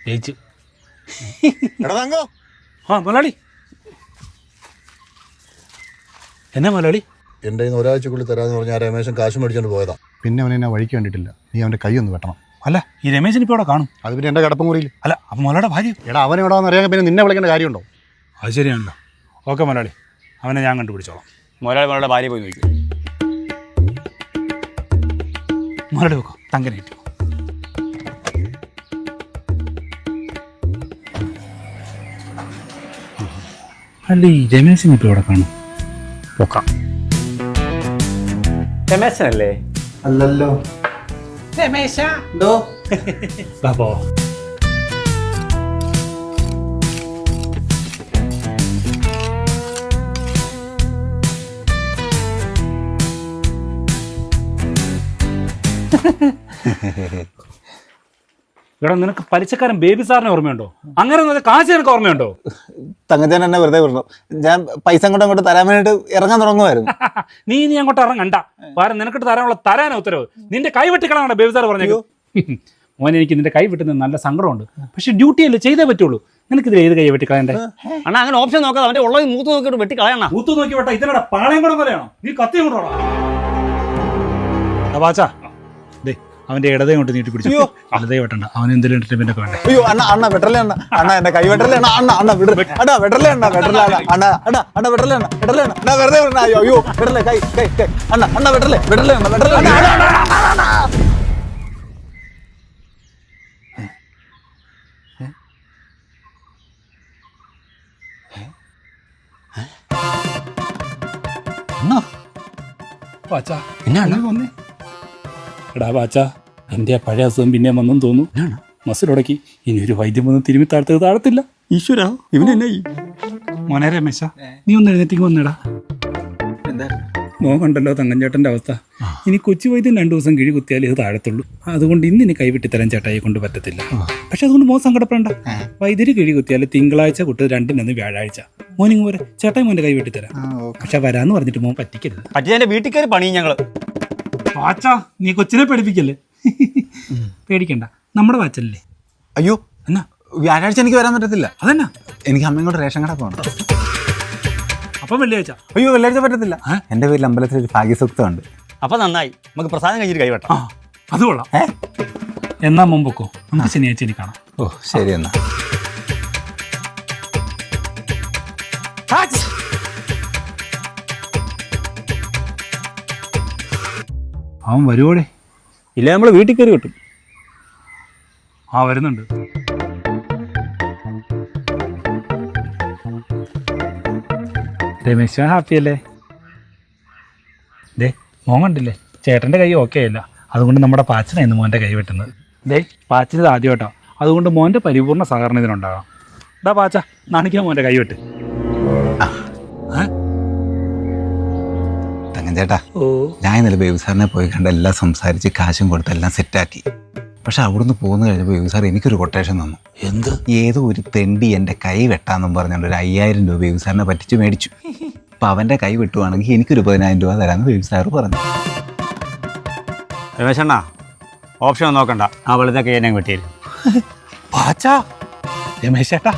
ജയിച്ചു. ആ മുതലാളി, എന്നാ മുതലാളി? എൻ്റെ കയ്യിൽ നിന്ന് ഒരാഴ്ചക്കുള്ളിൽ തരാമെന്ന് പറഞ്ഞാൽ ആ രമേശൻ കാശ് മേടിച്ചുകൊണ്ട് പോയതാ. പിന്നെ അവൻ എന്നെ വഴിക്ക് കണ്ടിട്ടില്ല. നീ അവൻ്റെ കൈ ഒന്ന് വെട്ടണം. അല്ല, ഈ രമേശൻ ഇപ്പോൾ അവിടെ കാണും. അത് പിന്നെ എൻ്റെ കിടപ്പും മുറിയിൽ. അല്ല, അപ്പം മുതലാളിയുടെ ഭാര്യ. എടാ അവൻ എവിടെ വന്ന് അറിയാൻ പിന്നെ നിന്നെ വിളിക്കേണ്ട കാര്യമുണ്ടോ? അത് ശരിയാണല്ലോ. ഓക്കെ മുതലാളി, അവനെ ഞാൻ കണ്ടുപിടിച്ചോളാം. മുതലാളിയുടെ ഭാര്യ പോയി നോക്കി. മുതലാളി വെക്കോ, തങ്ങനെ കിട്ടും. അല്ല, ഈ രമേശൻ ഇപ്പോൾ ഇവിടെ കാണും. പോക്കാം. രമേശനല്ലേ? അല്ലല്ലോ. രമേശ എന്തോ ബാബോ. ഇവിടെ നിനക്ക് പലിശക്കാരൻ ബേബി സാറിനെ ഓർമ്മയുണ്ടോ? അങ്ങനെ കാശ് നിനക്ക് ഓർമ്മയുണ്ടോ? തങ്കച്ചൻ എന്നെ വെറുതെ വിടണം. ഞാൻ പൈസ അങ്ങോട്ട് തരാൻ വേണ്ടിട്ട് ഇറങ്ങാൻ തുടങ്ങുമായിരുന്നു. നീ അങ്ങോട്ട് ഇറങ്ങണ്ട. പാരം നിനക്കിട്ട് തരാനുള്ള തരാനാ ഉത്തരവ്. നിന്റെ കൈ വെട്ടിക്കളാണ് ബേബി സാർ പറഞ്ഞത്. മോനെ, എനിക്ക് നിന്റെ കൈ വെട്ടുന്ന നല്ല സങ്കടമുണ്ട്. പക്ഷെ ഡ്യൂട്ടി അല്ലേ, ചെയ്തേ പറ്റുള്ളൂ. നിനക്കിതിൽ ഏത് കൈ വെട്ടിക്കളയണ്ടേ? അണ്ണാ, അങ്ങനെ ഓപ്ഷൻ നോക്കാതെ അവന്റെ ഉള്ളത് മൂത്ത് നോക്കിയിട്ട് വെട്ടിക്കളയണ. മൂത്ത് നോക്കി വെട്ടാ. ഇതിനടാ പാളയം കൂടെ പോലെയാണോ? നീ കത്തിയും കൊണ്ടോടാ. വാച്ചാ, ദേ അവന്റെ ഇടതേ കൊണ്ട് നീട്ടി പിടിച്ചു. വലതേ വെട്ടണ്ട. അവൻ എന്തെങ്കിലും എന്റർടൈൻമെന്റ് ഒക്കെ വേണ്ടേ? അയ്യോ അണ്ണ വെട്ടല്ലേ അണ്ണ എന്റെ കൈ വെട്ടല്ലേ അണ്ണ വെട്ടല്ലേ അണ്ണ വെറുതെ വിടണ. അയ്യോ വെട്ടല്ലേ കൈ അണ്ണ വെട്ടല്ലേ വാച്ചാ, വന്നേ. എടാ വാച്ചാ, എൻ്റെ പഴയ അസുഖം പിന്നെ വന്നെന്ന് തോന്നുന്നു. മസിലുടക്കി ഇനി ഒരു വൈദ്യം വന്ന് തിരുമ്മി താഴത്തില്ല. ഈശ്വരാ, ഇവനെന്നെ മോനെ രമേശ, നീ ഒന്ന് എഴുന്നേറ്റിക്ക് വന്നേടാ. മോൻ കണ്ടല്ലോ തങ്കഞ്ചേട്ടൻ്റെ അവസ്ഥ. ഇനി കൊച്ചു വൈദ്യം 2 ദിവസം കിഴി കുത്തിയാലേ ഇത് താഴത്തുള്ളൂ. അതുകൊണ്ട് ഇന്നിനി കൈവിട്ടിത്തരാൻ ചേട്ടായി കൊണ്ട് പറ്റത്തില്ല. പക്ഷെ അതുകൊണ്ട് മോൻ സങ്കടപ്പെടണ്ട. വൈദ്യുതി കിഴി കുത്തിയാൽ തിങ്കളാഴ്ച കുട്ടി 2 വ്യാഴാഴ്ച. മോനിങ് പോരെ, ചേട്ടായി മോൻ്റെ കൈ വെട്ടിത്തരാം. പക്ഷെ വരാന്ന് പറഞ്ഞിട്ട് മോൻ പറ്റിക്കരുത്. പറ്റി എന്റെ വീട്ടിൽ കയറി പണിയും ഞങ്ങള്. വാച്ചാ, നീ കൊച്ചിനെ പേടിപ്പിക്കല്ലേ. പേടിക്കണ്ട, നമ്മുടെ വാച്ചല്ലേ. അയ്യോ എന്നാ വ്യാഴാഴ്ച എനിക്ക് വരാൻ പറ്റത്തില്ല. അതെന്നാ? എനിക്ക് അമ്മയും കൊണ്ട് റേഷൻ കട പോകണം. അപ്പം വെള്ളിയാഴ്ച? അയ്യോ വെള്ളിയാഴ്ച പറ്റത്തില്ല. എൻ്റെ വീട്ടിൽ അമ്പലത്തിൽ ഒരു ഭാഗ്യസൂക്തമുണ്ട്. അപ്പൊ നന്നായി, നമുക്ക് പ്രസാദം കഴിഞ്ഞിട്ട് കൈവെട്ടാം. അത് കൊള്ളാം. എന്നാ മുമ്പൊക്കോ, നമുക്ക് ശനിയാഴ്ച ഇനി കാണാം. ഓ ശരി എന്നാ. അവൻ വരുവോടെ? ഇല്ല, നമ്മള് വീട്ടിൽ കയറി കിട്ടും. വരുന്നുണ്ട്. രമേശ് ഹാപ്പി അല്ലേ? ദേ മോൻ കണ്ടില്ലേ, ചേട്ടൻ്റെ കൈ ഓക്കെ അല്ല. അതുകൊണ്ട് നമ്മുടെ പാച്ചനായിരുന്നു മോൻ്റെ കൈ വെട്ടുന്നത്. ദേ പാച്ചനത് ആദ്യമായിട്ടോ. അതുകൊണ്ട് മോൻ്റെ പരിപൂർണ്ണ സഹകരണം ഇതിനുണ്ടാകാം. ഡാ പാച്ച, നാണിക്കാൻ മോൻ്റെ കൈ വെട്ട്. തങ്കഞ്ചേട്ടാ, ഞാൻ ഇന്നലെ ബേബി സാറിനെ പോയി കണ്ട് എല്ലാം സംസാരിച്ച് കാശും കൊടുത്ത് എല്ലാം സെറ്റാക്കി. പക്ഷെ അവിടുന്ന് പോകുന്ന കഴിഞ്ഞപ്പോൾ ബേബി സാർ എനിക്കൊരു കൊട്ടേഷൻ തന്നു. എന്ത്? ഏതോ ഒരു തെണ്ടി എൻ്റെ കൈ വെട്ടാന്നും പറഞ്ഞുകൊണ്ട് ഒരു 5000 രൂപ ബേബി സാറിനെ പറ്റിച്ച് മേടിച്ചു. അപ്പം അവൻ്റെ കൈ വെട്ടുവാണെങ്കിൽ എനിക്കൊരു 10000 രൂപ തരാമെന്ന് ബേബി സാറ് പറഞ്ഞു. രമേശണ്ണ, ഓപ്ഷൻ നോക്കണ്ട, ആ വെളുതെ കൈ എന്നെ വെട്ടിയാലും. പാച്ചാ, രമേശ് ചേട്ടാ.